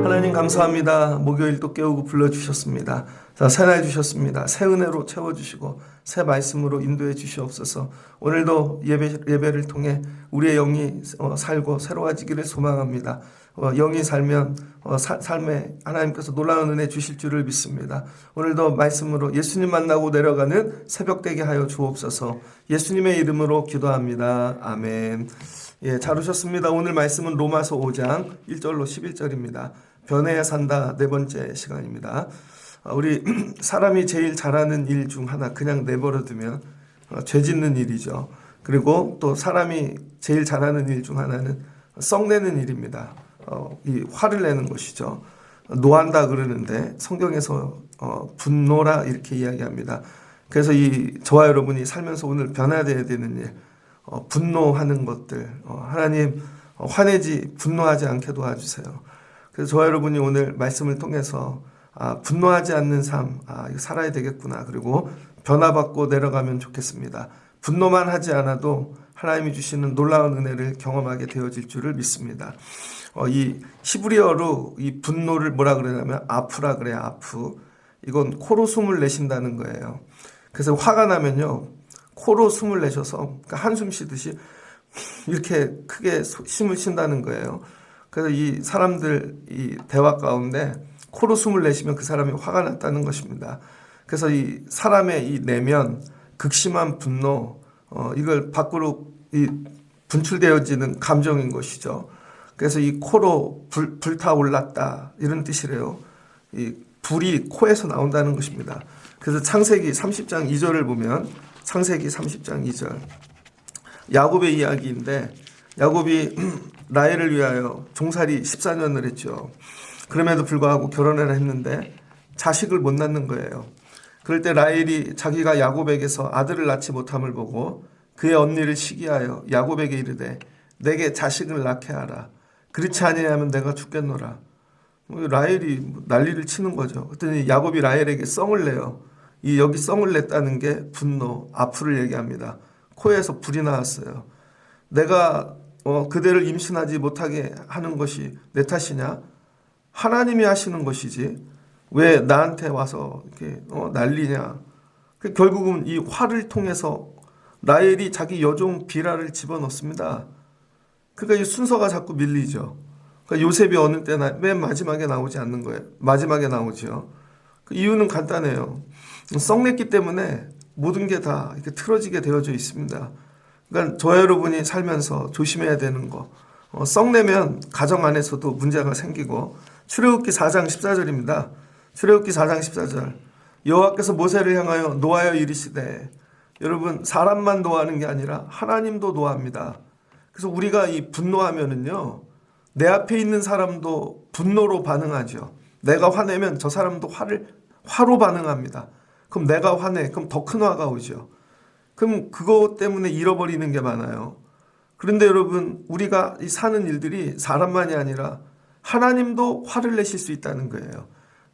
하나님 감사합니다. 목요일도 깨우고 불러주셨습니다. 자, 새날 주셨습니다. 새 은혜로 채워주시고 새 말씀으로 인도해 주시옵소서. 오늘도 예배를 통해 우리의 영이 살고 새로워지기를 소망합니다. 영이 살면 삶에 하나님께서 놀라운 은혜 주실 줄을 믿습니다. 오늘도 말씀으로 예수님 만나고 내려가는 새벽 되게 하여 주옵소서. 예수님의 이름으로 기도합니다. 아멘. 예, 잘 오셨습니다. 오늘 말씀은 로마서 5장 1절로 11절입니다. 변해야 산다 네 번째 시간입니다. 우리 사람이 제일 잘하는 일 중 하나 그냥 내버려두면 죄 짓는 일이죠. 그리고 또 사람이 제일 잘하는 일 중 하나는 썩내는 일입니다. 이 화를 내는 것이죠. 노한다 그러는데 성경에서 분노라 이렇게 이야기합니다. 그래서 저와 여러분이 살면서 오늘 변화되어야 되는 일, 분노하는 것들, 하나님 화내지 분노하지 않게 도와주세요. 그래서 저와 여러분이 오늘 말씀을 통해서 분노하지 않는 삶 살아야 되겠구나. 그리고 변화받고 내려가면 좋겠습니다. 분노만 하지 않아도 하나님이 주시는 놀라운 은혜를 경험하게 되어질 줄을 믿습니다. 이 히브리어로 이 분노를 뭐라 그러냐면 아프라 그래요. 아프. 이건 코로 숨을 내쉰다는 거예요. 그래서 화가 나면요. 코로 숨을 내셔서 그러니까 한숨 쉬듯이 이렇게 크게 숨을 쉰다는 거예요. 그래서 이 사람들 이 대화 가운데 코로 숨을 내쉬면 그 사람이 화가 났다는 것입니다. 그래서 이 사람의 이 내면 극심한 분노 이걸 밖으로 분출되어지는 감정인 것이죠. 그래서 이 코로 불타올랐다 이런 뜻이래요. 이 불이 코에서 나온다는 것입니다. 그래서 창세기 30장 2절을 보면 창세기 30장 2절 야곱의 이야기인데 야곱이 라헬을 위하여 종살이 14년을 했죠. 그럼에도 불구하고 결혼을 했는데 자식을 못 낳는 거예요. 그럴 때 라헬이 자기가 야곱에게서 아들을 낳지 못함을 보고 그의 언니를 시기하여 야곱에게 이르되 내게 자식을 낳게 하라. 그렇지 아니하면 내가 죽겠노라. 라헬이 난리를 치는 거죠. 그랬더니 야곱이 라헬에게 썽을 내요. 여기 썽을 냈다는 게 분노, 아프를 얘기합니다. 코에서 불이 나왔어요. 내가 그대를 임신하지 못하게 하는 것이 내 탓이냐? 하나님이 하시는 것이지 왜 나한테 와서 이렇게 난리냐? 결국은 이 화를 통해서 라헬이 자기 여종 비라를 집어넣습니다. 그러니까 이 순서가 자꾸 밀리죠. 그러니까 요셉이 어느 때나 맨 마지막에 나오지 않는 거예요. 마지막에 나오죠. 그 이유는 간단해요. 썩냈기 때문에 모든 게 다 이렇게 틀어지게 되어져 있습니다. 그러니까 저와 여러분이 살면서 조심해야 되는 거. 썩내면 가정 안에서도 문제가 생기고 출애굽기 4장 14절입니다. 출애굽기 4장 14절 여호와께서 모세를 향하여 노하여 이르시되 여러분 사람만 노하는 게 아니라 하나님도 노합니다. 그래서 우리가 이 분노하면은요 내 앞에 있는 사람도 분노로 반응하죠. 내가 화내면 저 사람도 화로 반응합니다. 그럼 내가 화내. 그럼 더 큰 화가 오죠. 그럼 그것 때문에 잃어버리는 게 많아요. 그런데 여러분 우리가 사는 일들이 사람만이 아니라 하나님도 화를 내실 수 있다는 거예요.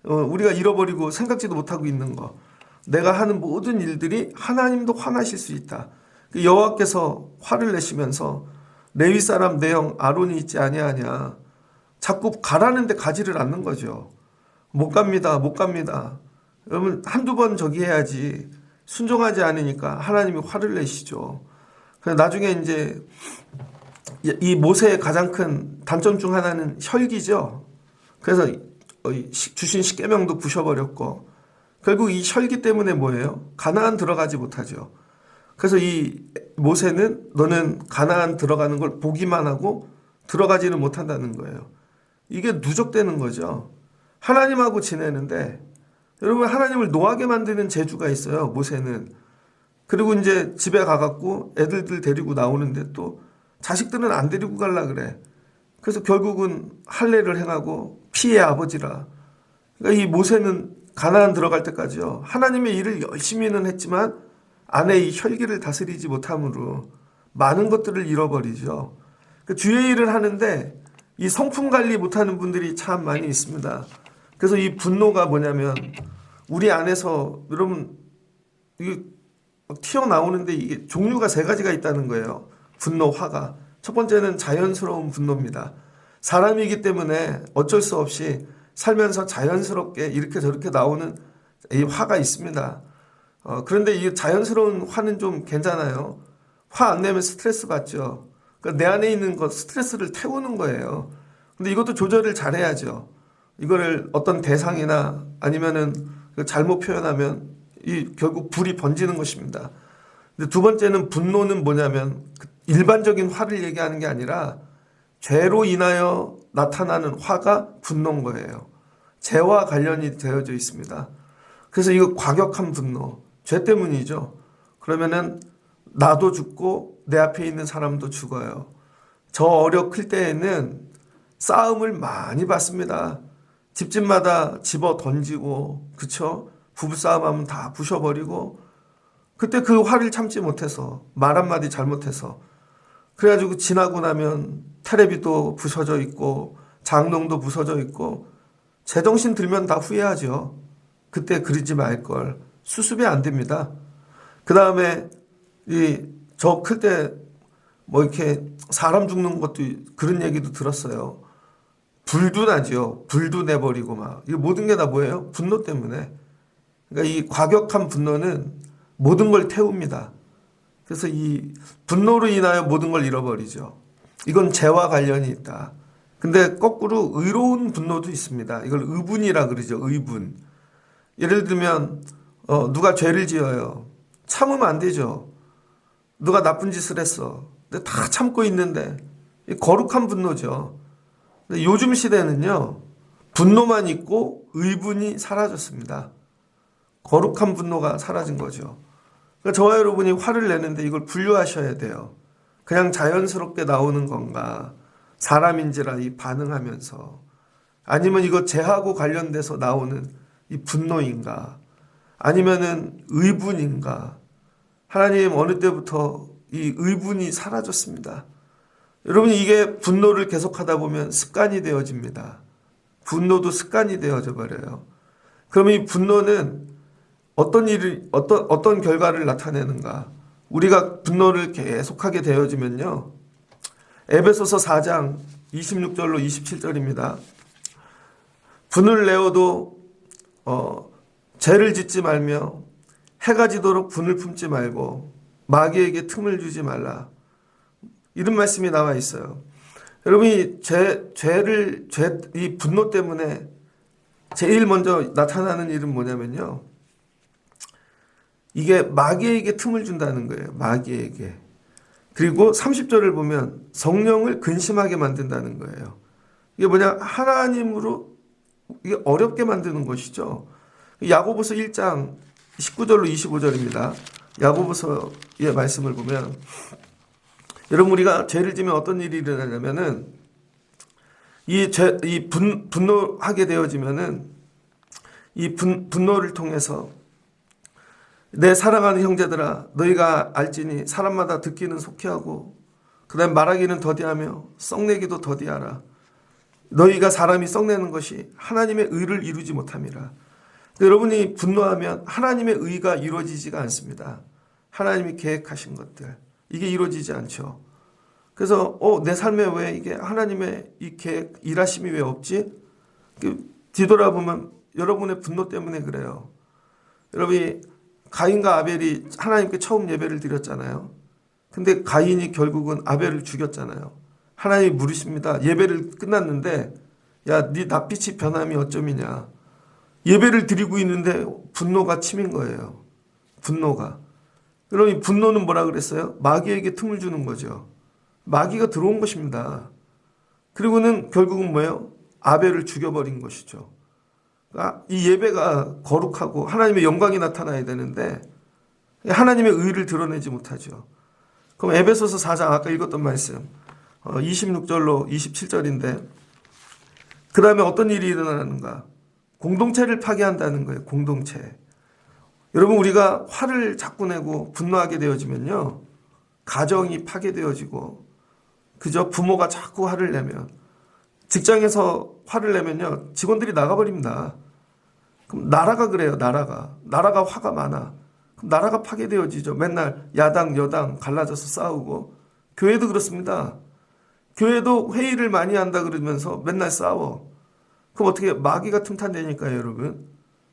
우리가 잃어버리고 생각지도 못하고 있는 거. 내가 하는 모든 일들이 하나님도 화나실 수 있다. 여호와께서 화를 내시면서 레위 사람 내 형 아론이 있지 아니하냐. 자꾸 가라는데 가지를 않는 거죠. 못 갑니다. 못 갑니다. 여러분 한두 번 저기 해야지 순종하지 않으니까 하나님이 화를 내시죠. 그래서 나중에 이제 이 모세의 가장 큰 단점 중 하나는 혈기죠. 그래서 주신 십계명도 부셔버렸고 결국 이 혈기 때문에 뭐예요? 가나안 들어가지 못하죠. 그래서 이 모세는 너는 가나안 들어가는 걸 보기만 하고 들어가지는 못한다는 거예요. 이게 누적되는 거죠. 하나님하고 지내는데 여러분 하나님을 노하게 만드는 재주가 있어요. 모세는. 그리고 이제 집에 가갖고 애들들 데리고 나오는데 또 자식들은 안 데리고 갈라 그래. 그래서 결국은 할례를 행하고 피의 아버지라. 그러니까 이 모세는 가나안 들어갈 때까지요. 하나님의 일을 열심히는 했지만 안에 이 혈기를 다스리지 못함으로 많은 것들을 잃어버리죠. 주의 일을 하는데 이 성품 관리 못하는 분들이 참 많이 있습니다. 그래서 이 분노가 뭐냐면 우리 안에서 여러분 막 튀어나오는데 이게 종류가 세 가지가 있다는 거예요. 분노, 화가. 첫 번째는 자연스러운 분노입니다. 사람이기 때문에 어쩔 수 없이 살면서 자연스럽게 이렇게 저렇게 나오는 이 화가 있습니다. 그런데 이 자연스러운 화는 좀 괜찮아요. 화 안 내면 스트레스 받죠. 그러니까 내 안에 있는 것 스트레스를 태우는 거예요. 근데 이것도 조절을 잘해야죠. 이거를 어떤 대상이나 아니면은 잘못 표현하면 이 결국 불이 번지는 것입니다. 근데 두 번째는 분노는 뭐냐면 일반적인 화를 얘기하는 게 아니라 죄로 인하여 나타나는 화가 분노인 거예요. 죄와 관련이 되어져 있습니다. 그래서 이거 과격한 분노, 죄 때문이죠. 그러면은 나도 죽고 내 앞에 있는 사람도 죽어요. 저 어려 클 때에는 싸움을 많이 받습니다. 집집마다 집어 던지고, 그쵸? 부부싸움 하면 다 부셔버리고, 그때 그 화를 참지 못해서, 말 한마디 잘못해서, 그래가지고 지나고 나면 텔레비도 부서져 있고, 장롱도 부서져 있고, 제정신 들면 다 후회하죠. 그때 그러지 말걸. 수습이 안 됩니다. 그 다음에, 저 클 때, 뭐 이렇게 사람 죽는 것도 그런 얘기도 들었어요. 불도 나죠. 불도 내버리고 막. 이 모든 게 다 뭐예요? 분노 때문에. 그러니까 이 과격한 분노는 모든 걸 태웁니다. 그래서 이 분노로 인하여 모든 걸 잃어버리죠. 이건 죄와 관련이 있다. 근데 거꾸로 의로운 분노도 있습니다. 이걸 의분이라 그러죠. 의분. 예를 들면 누가 죄를 지어요. 참으면 안 되죠. 누가 나쁜 짓을 했어. 근데 다 참고 있는데 거룩한 분노죠. 근데 요즘 시대는요. 분노만 있고 의분이 사라졌습니다. 거룩한 분노가 사라진 거죠. 그러니까 저와 여러분이 화를 내는데 이걸 분류하셔야 돼요. 그냥 자연스럽게 나오는 건가? 사람인지라 이 반응하면서. 아니면 이거 죄하고 관련돼서 나오는 이 분노인가? 아니면은 의분인가? 하나님 어느 때부터 이 의분이 사라졌습니다. 여러분 이게 분노를 계속하다 보면 습관이 되어집니다. 분노도 습관이 되어져 버려요. 그럼 이 분노는 어떤 결과를 나타내는가? 우리가 분노를 계속하게 되어지면요. 에베소서 4장 26절로 27절입니다. 분을 내어도 죄를 짓지 말며 해가 지도록 분을 품지 말고 마귀에게 틈을 주지 말라. 이런 말씀이 나와 있어요. 여러분이 이 분노 때문에 제일 먼저 나타나는 일은 뭐냐면요. 이게 마귀에게 틈을 준다는 거예요. 마귀에게. 그리고 30절을 보면 성령을 근심하게 만든다는 거예요. 이게 뭐냐? 하나님으로 이게 어렵게 만드는 것이죠. 야고보서 1장 19절로 25절입니다. 야고보서의 말씀을 보면 여러분 우리가 죄를 지면 어떤 일이 일어나냐면은 분노하게 되어지면은 분노를 통해서 내 사랑하는 형제들아 너희가 알지니 사람마다 듣기는 속히하고 그다음 말하기는 더디하며 썩내기도 더디하라. 너희가 사람이 썩내는 것이 하나님의 의를 이루지 못함이라. 여러분이 분노하면 하나님의 의가 이루어지지가 않습니다. 하나님이 계획하신 것들 이게 이루어지지 않죠. 그래서 내 삶에 왜 이게 하나님의 이 계획 일하심이 왜 없지? 뒤돌아보면 여러분의 분노 때문에 그래요. 여러분이 가인과 아벨이 하나님께 처음 예배를 드렸잖아요. 근데 가인이 결국은 아벨을 죽였잖아요. 하나님이 물으십니다. 예배를 끝났는데 야, 네 낯빛이 변함이 어쩌미냐. 예배를 드리고 있는데 분노가 치민 거예요. 분노가. 그럼 이 분노는 뭐라 그랬어요? 마귀에게 틈을 주는 거죠. 마귀가 들어온 것입니다. 그리고는 결국은 뭐예요? 아벨을 죽여버린 것이죠. 그러니까 이 예배가 거룩하고 하나님의 영광이 나타나야 되는데 하나님의 의를 드러내지 못하죠. 그럼 에베소서 4장 아까 읽었던 말씀 26절로 27절인데 그 다음에 어떤 일이 일어나는가? 공동체를 파괴한다는 거예요. 공동체. 여러분 우리가 화를 자꾸 내고 분노하게 되어지면요. 가정이 파괴되어지고 그저 부모가 자꾸 화를 내면 직장에서 화를 내면요. 직원들이 나가버립니다. 그럼 나라가 그래요. 나라가 화가 많아. 그럼 나라가 파괴되어지죠. 맨날 야당 여당 갈라져서 싸우고. 교회도 그렇습니다. 교회도 회의를 많이 한다 그러면서 맨날 싸워. 그럼 어떻게 마귀가 틈탄다니까요, 여러분.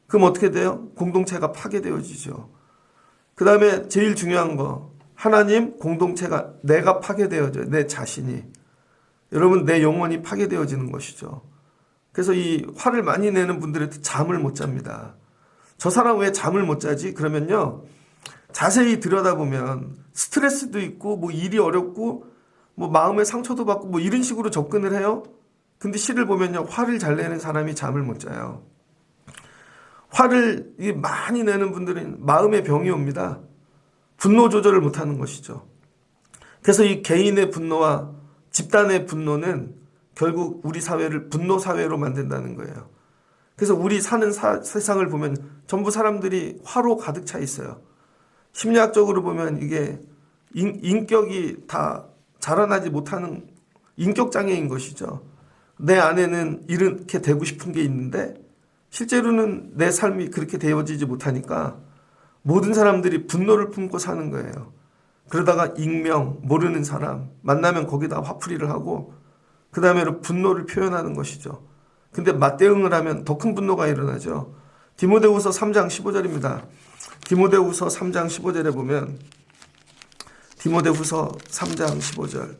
그럼 어떻게 돼요? 공동체가 파괴되어지죠. 그 다음에 제일 중요한 거, 하나님 공동체가 내가 파괴되어져요. 내 자신이. 여러분, 내 영혼이 파괴되어지는 것이죠. 그래서 이 화를 많이 내는 분들한테 잠을 못 잡니다. 저 사람 왜 잠을 못 자지? 그러면요, 자세히 들여다보면 스트레스도 있고 뭐 일이 어렵고 뭐 마음의 상처도 받고 뭐 이런 식으로 접근을 해요. 근데 시를 보면요, 화를 잘 내는 사람이 잠을 못 자요. 화를 많이 내는 분들은 마음의 병이 옵니다. 분노 조절을 못하는 것이죠. 그래서 이 개인의 분노와 집단의 분노는 결국 우리 사회를 분노 사회로 만든다는 거예요. 그래서 우리 사는 세상을 보면 전부 사람들이 화로 가득 차 있어요. 심리학적으로 보면 이게 인격이 다 자라나지 못하는 인격 장애인 것이죠. 내 안에는 이렇게 되고 싶은 게 있는데 실제로는 내 삶이 그렇게 되어지지 못하니까 모든 사람들이 분노를 품고 사는 거예요. 그러다가 익명, 모르는 사람 만나면 거기다 화풀이를 하고 그 다음에 분노를 표현하는 것이죠. 근데 맞대응을 하면 더 큰 분노가 일어나죠. 디모데후서 3장 15절입니다. 디모데후서 3장 15절에 보면 디모데후서 3장 15절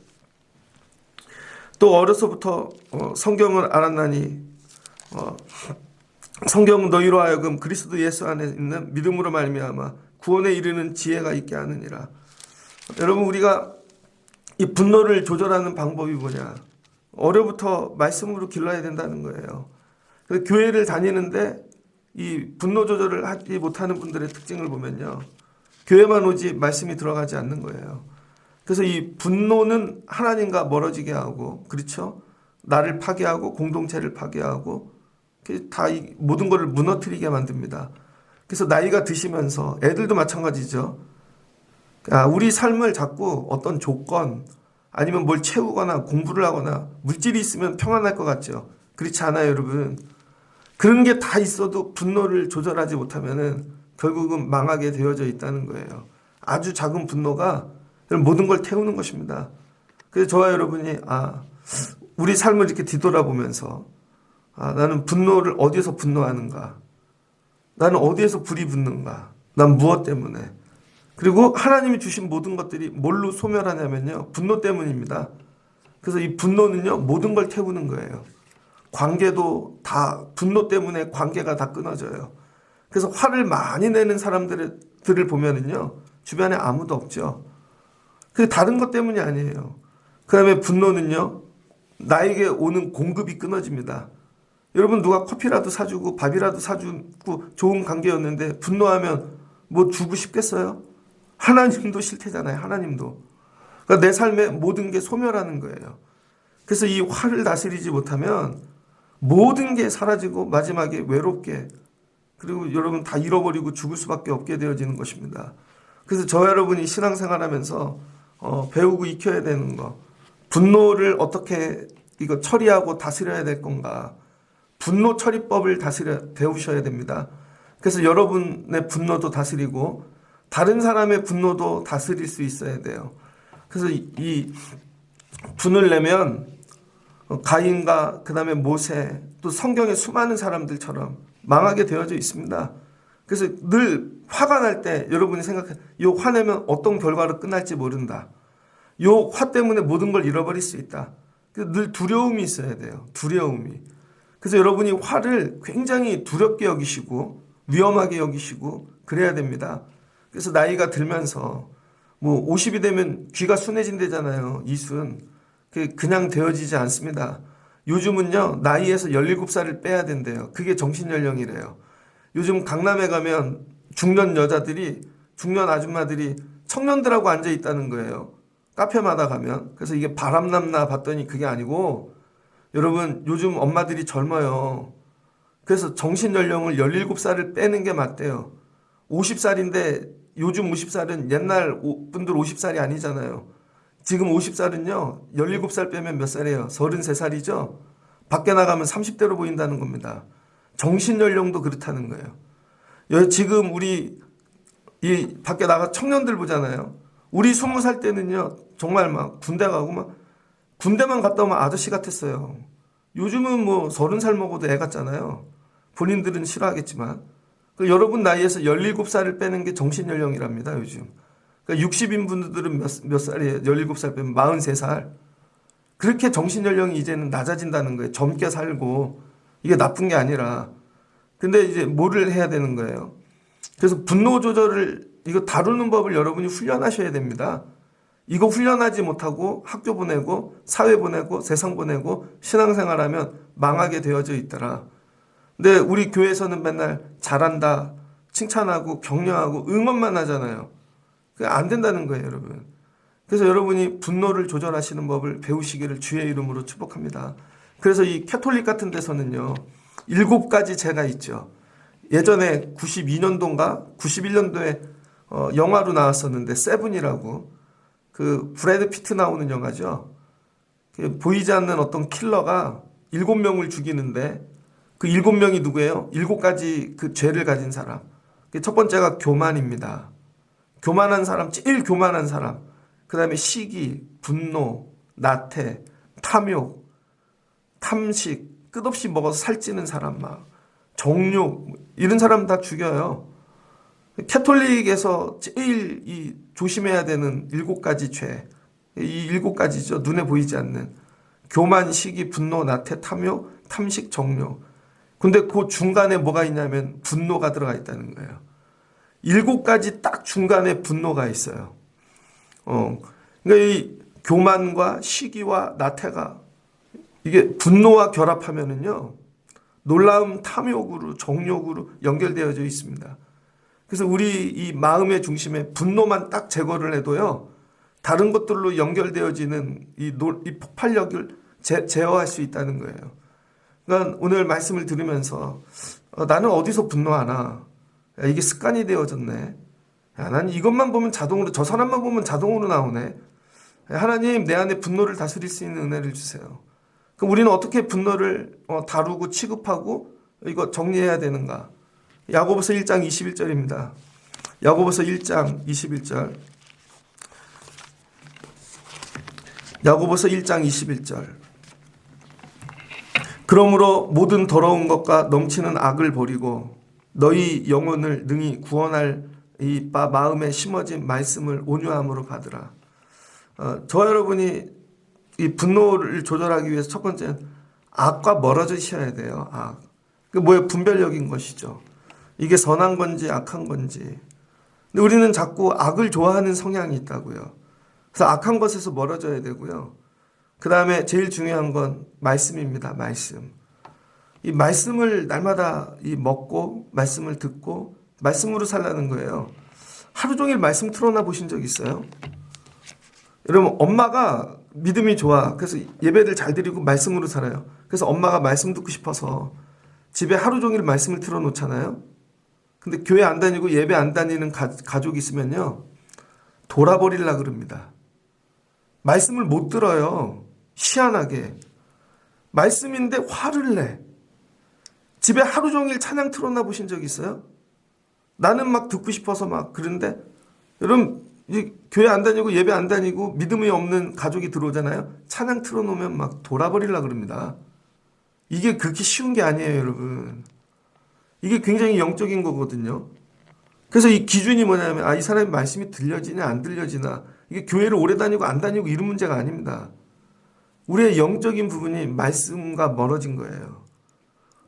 또 어려서부터 성경을 알았나니 성경은 너희로 하여금 그리스도 예수 안에 있는 믿음으로 말미암아 구원에 이르는 지혜가 있게 하느니라. 여러분, 우리가 이 분노를 조절하는 방법이 뭐냐? 어려부터 말씀으로 길러야 된다는 거예요. 그래서 교회를 다니는데 이 분노 조절을 하지 못하는 분들의 특징을 보면요, 교회만 오지 말씀이 들어가지 않는 거예요. 그래서 이 분노는 하나님과 멀어지게 하고, 그렇죠? 나를 파괴하고 공동체를 파괴하고 다 모든 것을 무너뜨리게 만듭니다. 그래서 나이가 드시면서 애들도 마찬가지죠. 우리 삶을 자꾸 어떤 조건 아니면 뭘 채우거나 공부를 하거나 물질이 있으면 평안할 것 같죠. 그렇지 않아요, 여러분. 그런 게 다 있어도 분노를 조절하지 못하면은 결국은 망하게 되어져 있다는 거예요. 아주 작은 분노가 모든 걸 태우는 것입니다. 그래서 저와 여러분이 우리 삶을 이렇게 뒤돌아보면서 나는 분노를 어디에서 분노하는가? 나는 어디에서 불이 붙는가? 난 무엇 때문에? 그리고 하나님이 주신 모든 것들이 뭘로 소멸하냐면요, 분노 때문입니다. 그래서 이 분노는요, 모든 걸 태우는 거예요. 관계도 다 분노 때문에 관계가 다 끊어져요. 그래서 화를 많이 내는 사람들을 보면은요, 주변에 아무도 없죠. 그게 다른 것 때문이 아니에요. 그 다음에 분노는요, 나에게 오는 공급이 끊어집니다. 여러분, 누가 커피라도 사주고 밥이라도 사주고 좋은 관계였는데 분노하면 뭐 주고 싶겠어요? 하나님도 싫대잖아요. 하나님도. 그러니까 내 삶의 모든 게 소멸하는 거예요. 그래서 이 화를 다스리지 못하면 모든 게 사라지고 마지막에 외롭게, 그리고 여러분 다 잃어버리고 죽을 수밖에 없게 되어지는 것입니다. 그래서 저 여러분이 신앙생활하면서 배우고 익혀야 되는 거, 분노를 어떻게 이거 처리하고 다스려야 될 건가, 분노 처리법을 배우셔야 됩니다. 그래서 여러분의 분노도 다스리고 다른 사람의 분노도 다스릴 수 있어야 돼요. 그래서 이 분을 내면 가인과 그 다음에 모세, 또 성경의 수많은 사람들처럼 망하게 되어져 있습니다. 그래서 늘 화가 날 때 여러분이 생각해, 요 화내면 어떤 결과로 끝날지 모른다. 요 화 때문에 모든 걸 잃어버릴 수 있다. 그래서 늘 두려움이 있어야 돼요. 두려움이. 그래서 여러분이 화를 굉장히 두렵게 여기시고 위험하게 여기시고 그래야 됩니다. 그래서 나이가 들면서 뭐 50이 되면 귀가 순해진대잖아요. 이순. 그냥 되어지지 않습니다. 요즘은요, 나이에서 17살을 빼야 된대요. 그게 정신연령이래요. 요즘 강남에 가면 중년 여자들이, 중년 아줌마들이 청년들하고 앉아 있다는 거예요. 카페마다 가면. 그래서 이게 바람났나 봤더니 그게 아니고, 여러분, 요즘 엄마들이 젊어요. 그래서 정신연령을 17살을 빼는 게 맞대요. 50살인데 요즘 50살은 옛날 분들 50살이 아니잖아요. 지금 50살은요, 17살 빼면 몇 살이에요? 33살이죠? 밖에 나가면 30대로 보인다는 겁니다. 정신연령도 그렇다는 거예요. 지금 우리 이 밖에 나가 청년들 보잖아요. 우리 20살 때는요, 정말 막 군대 가고 막 군대만 갔다 오면 아저씨 같았어요. 요즘은 뭐 30살 먹어도 애 같잖아요. 본인들은 싫어하겠지만. 여러분 나이에서 17살을 빼는 게 정신연령이랍니다, 요즘. 그러니까 60인 분들은 몇 살이에요? 17살 빼면 43살. 그렇게 정신연령이 이제는 낮아진다는 거예요. 젊게 살고. 이게 나쁜 게 아니라. 근데 이제 뭐를 해야 되는 거예요? 그래서 분노 조절을, 이거 다루는 법을 여러분이 훈련하셔야 됩니다. 이거 훈련하지 못하고 학교 보내고 사회 보내고 세상 보내고 신앙생활하면 망하게 되어져 있더라. 근데 우리 교회에서는 맨날 잘한다, 칭찬하고 격려하고 응원만 하잖아요. 그게 안 된다는 거예요, 여러분. 그래서 여러분이 분노를 조절하시는 법을 배우시기를 주의 이름으로 축복합니다. 그래서 이 캐톨릭 같은 데서는요, 7가지 죄가 있죠. 예전에 92년도인가 91년도에 영화로 나왔었는데 세븐이라고, 그 브래드 피트 나오는 영화죠. 보이지 않는 어떤 킬러가 7명을 죽이는데 그 7명이 누구예요? 7가지 그 죄를 가진 사람. 첫 번째가 교만입니다. 교만한 사람, 제일 교만한 사람. 그 다음에 시기, 분노, 나태, 탐욕, 탐식, 끝없이 먹어서 살찌는 사람, 막 정욕, 이런 사람 다 죽여요. 캐톨릭에서 제일 이 조심해야 되는 7가지 죄, 이 7가지죠. 눈에 보이지 않는 교만, 시기, 분노, 나태, 탐욕, 탐식, 정욕. 근데 그 중간에 뭐가 있냐면 분노가 들어가 있다는 거예요. 7가지 딱 중간에 분노가 있어요. 그러니까 이 교만과 시기와 나태가 이게 분노와 결합하면은요, 놀라운 탐욕으로, 정욕으로 연결되어져 있습니다. 그래서 우리 이 마음의 중심에 분노만 딱 제거를 해도요, 다른 것들로 연결되어지는 이 폭발력을 제어할 수 있다는 거예요. 그러니까 오늘 말씀을 들으면서 나는 어디서 분노하나? 야, 이게 습관이 되어졌네. 야, 난 이것만 보면 자동으로, 저 사람만 보면 자동으로 나오네. 야, 하나님, 내 안에 분노를 다스릴 수 있는 은혜를 주세요. 그럼 우리는 어떻게 분노를 다루고 취급하고 이거 정리해야 되는가? 야고보서 1장 21절입니다. 야고보서 1장 21절. 야고보서 1장 21절. 그러므로 모든 더러운 것과 넘치는 악을 버리고 너희 영혼을 능히 구원할 이 마음에 심어진 말씀을 온유함으로 받으라. 저 여러분이 이 분노를 조절하기 위해서 첫 번째는 악과 멀어지셔야 돼요. 악. 그 뭐예요? 분별력인 것이죠. 이게 선한 건지 악한 건지. 근데 우리는 자꾸 악을 좋아하는 성향이 있다고요. 그래서 악한 것에서 멀어져야 되고요. 그 다음에 제일 중요한 건 말씀입니다. 말씀. 이 말씀을 날마다 먹고 말씀을 듣고 말씀으로 살라는 거예요. 하루 종일 말씀 틀어놔 보신 적 있어요? 여러분, 엄마가 믿음이 좋아. 그래서 예배를 잘 드리고 말씀으로 살아요. 그래서 엄마가 말씀 듣고 싶어서 집에 하루 종일 말씀을 틀어놓잖아요. 근데 교회 안 다니고 예배 안 다니는 가족이 있으면요, 돌아버리려고 그럽니다. 말씀을 못 들어요. 희한하게. 말씀인데 화를 내. 집에 하루 종일 찬양 틀어놔 보신 적 있어요? 나는 막 듣고 싶어서 막 그런데, 여러분, 교회 안 다니고 예배 안 다니고 믿음이 없는 가족이 들어오잖아요. 찬양 틀어놓으면 막 돌아버리려고 그럽니다. 이게 그렇게 쉬운 게 아니에요, 여러분. 이게 굉장히 영적인 거거든요. 그래서 이 기준이 뭐냐면, 이 사람이 말씀이 들려지냐 안 들려지나, 이게 교회를 오래 다니고 안 다니고 이런 문제가 아닙니다. 우리의 영적인 부분이 말씀과 멀어진 거예요.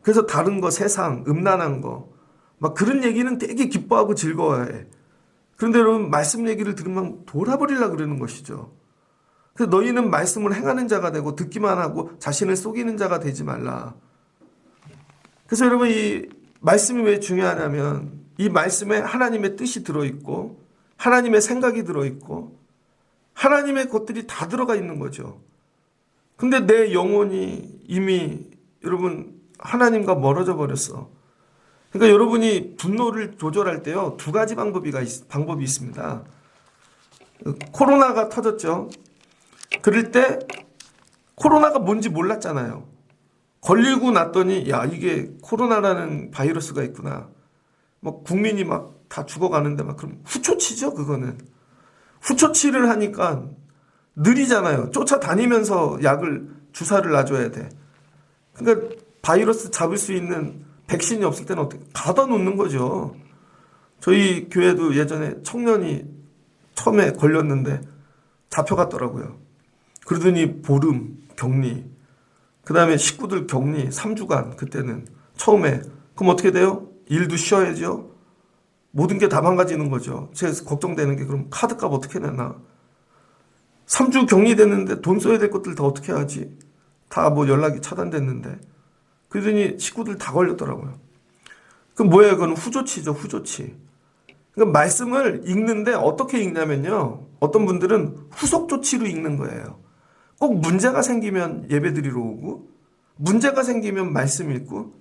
그래서 다른 거, 세상, 음란한 거, 막 그런 얘기는 되게 기뻐하고 즐거워해. 그런데 여러분, 말씀 얘기를 들으면 돌아버리려고 그러는 것이죠. 그래서 너희는 말씀을 행하는 자가 되고 듣기만 하고 자신을 속이는 자가 되지 말라. 그래서 여러분, 이 말씀이 왜 중요하냐면, 이 말씀에 하나님의 뜻이 들어있고 하나님의 생각이 들어있고 하나님의 것들이 다 들어가 있는 거죠. 근데 내 영혼이 이미 여러분 하나님과 멀어져 버렸어. 그러니까 여러분이 분노를 조절할 때요, 2가지 방법이 있습니다. 코로나가 터졌죠. 그럴 때 코로나가 뭔지 몰랐잖아요. 걸리고 났더니 야, 이게 코로나라는 바이러스가 있구나. 막 국민이 막 다 죽어가는데 막 그럼 후초치죠, 그거는. 후초치를 하니까 느리잖아요. 쫓아다니면서 주사를 놔줘야 돼. 그러니까 바이러스 잡을 수 있는 백신이 없을 때는 어떻게 가다 놓는 거죠. 저희 교회도 예전에 청년이 처음에 걸렸는데 잡혀갔더라고요. 그러더니 보름 격리, 그 다음에 식구들 격리 3주간 그때는 처음에. 그럼 어떻게 돼요? 일도 쉬어야죠. 모든 게 다 망가지는 거죠. 제가 걱정되는 게 그럼 카드값 어떻게 내나. 3주 격리됐는데 돈 써야 될 것들 다 어떻게 하지? 다 뭐 연락이 차단됐는데. 그러더니 식구들 다 걸렸더라고요. 그럼 뭐예요? 그건 후조치죠, 후조치. 그러니까 말씀을 읽는데 어떻게 읽냐면요. 어떤 분들은 후속 조치로 읽는 거예요. 꼭 문제가 생기면 예배 드리러 오고, 문제가 생기면 말씀 읽고,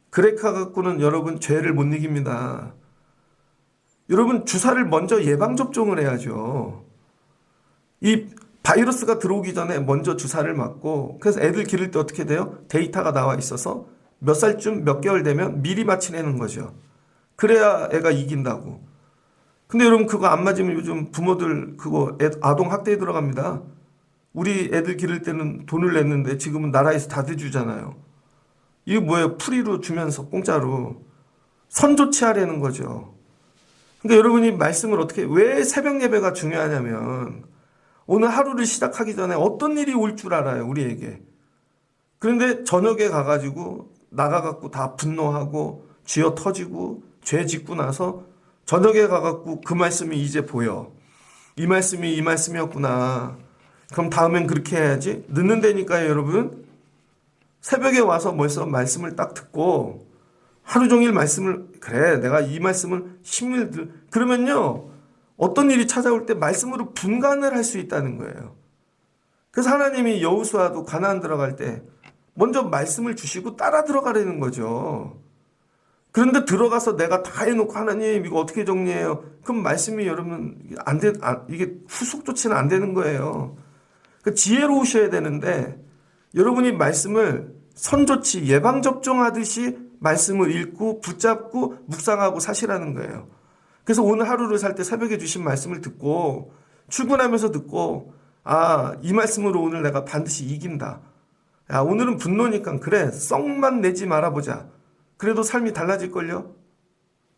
그래카 갖고는 여러분 죄를 못 이깁니다. 여러분 주사를 먼저 예방접종을 해야죠. 이 바이러스가 들어오기 전에 먼저 주사를 맞고, 그래서 애들 기를 때 어떻게 돼요? 데이터가 나와 있어서 몇 살쯤 몇 개월 되면 미리 맞히내는 거죠. 그래야 애가 이긴다고. 근데 여러분 그거 안 맞으면 요즘 부모들 그거 아동 학대에 들어갑니다. 우리 애들 기를 때는 돈을 냈는데 지금은 나라에서 다 대주잖아요. 이게 뭐예요? 프리로 주면서 공짜로 선조치하려는 거죠. 그러니까 여러분이 말씀을 어떻게, 왜 새벽 예배가 중요하냐면 오늘 하루를 시작하기 전에 어떤 일이 올 줄 알아요, 우리에게. 그런데 저녁에 가가지고 나가갖고 다 분노하고 쥐어 터지고 죄 짓고 나서 저녁에 가갖고 그 말씀이 이제 보여. 이 말씀이 이 말씀이었구나. 그럼 다음엔 그렇게 해야지. 늦는다니까요, 여러분. 새벽에 와서 벌써 말씀을 딱 듣고 하루 종일 말씀을, 그래 내가 이 말씀을 심일 그러면요 어떤 일이 찾아올 때 말씀으로 분간을 할 수 있다는 거예요. 그래서 하나님이 여호수아도 가나안 들어갈 때 먼저 말씀을 주시고 따라 들어가라는 거죠. 그런데 들어가서 내가 다 해놓고 하나님 이거 어떻게 정리해요? 그럼 말씀이 여러분 이게 후속 조치는 안 되는 거예요. 그러니까 지혜로우셔야 되는데 여러분이 말씀을 선조치 예방접종하듯이 말씀을 읽고 붙잡고 묵상하고 사시라는 거예요. 그래서 오늘 하루를 살 때 새벽에 주신 말씀을 듣고 출근하면서 듣고, 아, 이 말씀으로 오늘 내가 반드시 이긴다. 야, 오늘은 분노니까 그래 썩만 내지 말아보자. 그래도 삶이 달라질걸요.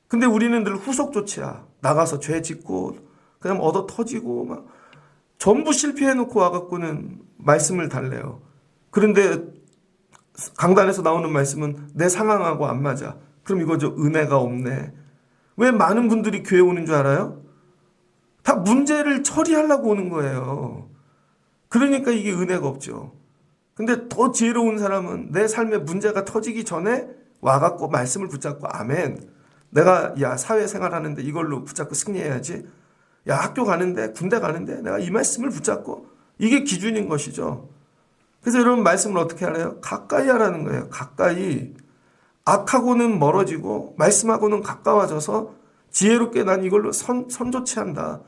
근데 우리는 늘 후속 조치야. 나가서 죄 짓고 그냥 얻어 터지고 막 전부 실패해놓고 와갖고는 말씀을 달래요. 그런데 강단에서 나오는 말씀은 내 상황하고 안 맞아. 그럼 이거죠. 은혜가 없네. 왜 많은 분들이 교회 오는 줄 알아요? 다 문제를 처리하려고 오는 거예요. 그러니까 이게 은혜가 없죠. 근데 더 지혜로운 사람은 내 삶에 문제가 터지기 전에 와갖고 말씀을 붙잡고 아멘. 내가 야 사회생활 하는데 이걸로 붙잡고 승리해야지. 야 학교 가는데 군대 가는데 내가 이 말씀을 붙잡고, 이게 기준인 것이죠. 그래서 여러분 말씀을 어떻게 하래요? 가까이 하라는 거예요. 가까이. 악하고는 멀어지고 말씀하고는 가까워져서 지혜롭게 난 이걸로 선조치한다.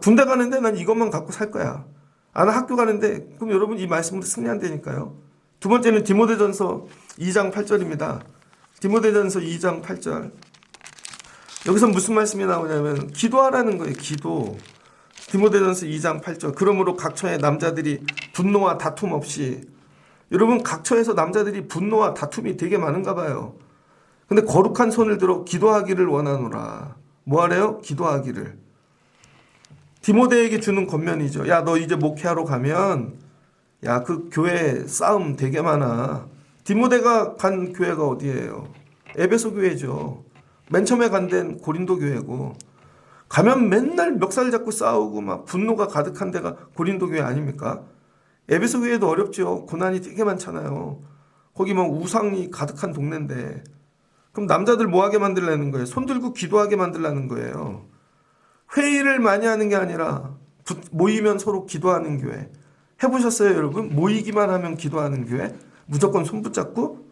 군대 가는데 난 이것만 갖고 살 거야. 나 학교 가는데, 그럼 여러분 이 말씀으로 승리한다니까요. 두 번째는 디모데전서 2장 8절입니다. 디모데전서 2장 8절. 여기서 무슨 말씀이 나오냐면 기도하라는 거예요. 기도. 디모데전서 2장 8절. 그러므로 각처의 남자들이 분노와 다툼 없이. 여러분 각처에서 남자들이 분노와 다툼이 되게 많은가 봐요. 근데 거룩한 손을 들어 기도하기를 원하노라. 뭐 하래요? 기도하기를. 디모데에게 주는 권면이죠. 야, 너 이제 목회하러 가면 야, 그 교회 싸움 되게 많아. 디모데가 간 교회가 어디예요? 에베소 교회죠. 맨 처음에 간 데는 고린도 교회고, 가면 맨날 멱살 잡고 싸우고 막 분노가 가득한 데가 고린도 교회 아닙니까? 에베소 교회도 어렵죠. 고난이 되게 많잖아요. 거기 막 우상이 가득한 동네인데, 그럼 남자들 뭐 하게 만들라는 거예요? 손 들고 기도하게 만들라는 거예요. 회의를 많이 하는 게 아니라 모이면 서로 기도하는 교회. 해보셨어요, 여러분? 모이기만 하면 기도하는 교회? 무조건 손 붙잡고?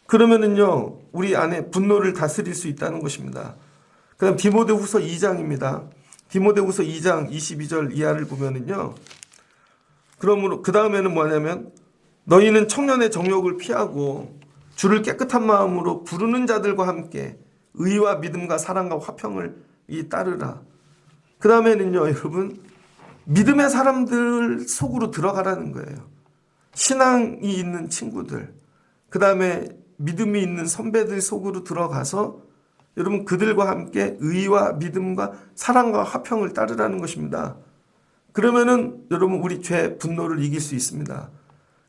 그러면은요, 우리 안에 분노를 다스릴 수 있다는 것입니다. 그 다음 디모데후서 2장입니다. 디모데후서 2장 22절 이하를 보면은요, 그러므로 그 다음에는 뭐냐면 너희는 청년의 정욕을 피하고 주를 깨끗한 마음으로 부르는 자들과 함께 의와 믿음과 사랑과 화평을 따르라. 그 다음에는요, 여러분, 믿음의 사람들 속으로 들어가라는 거예요. 신앙이 있는 친구들, 그 다음에 믿음이 있는 선배들 속으로 들어가서 여러분 그들과 함께 의와 믿음과 사랑과 화평을 따르라는 것입니다. 그러면은 여러분 우리 죄 분노를 이길 수 있습니다.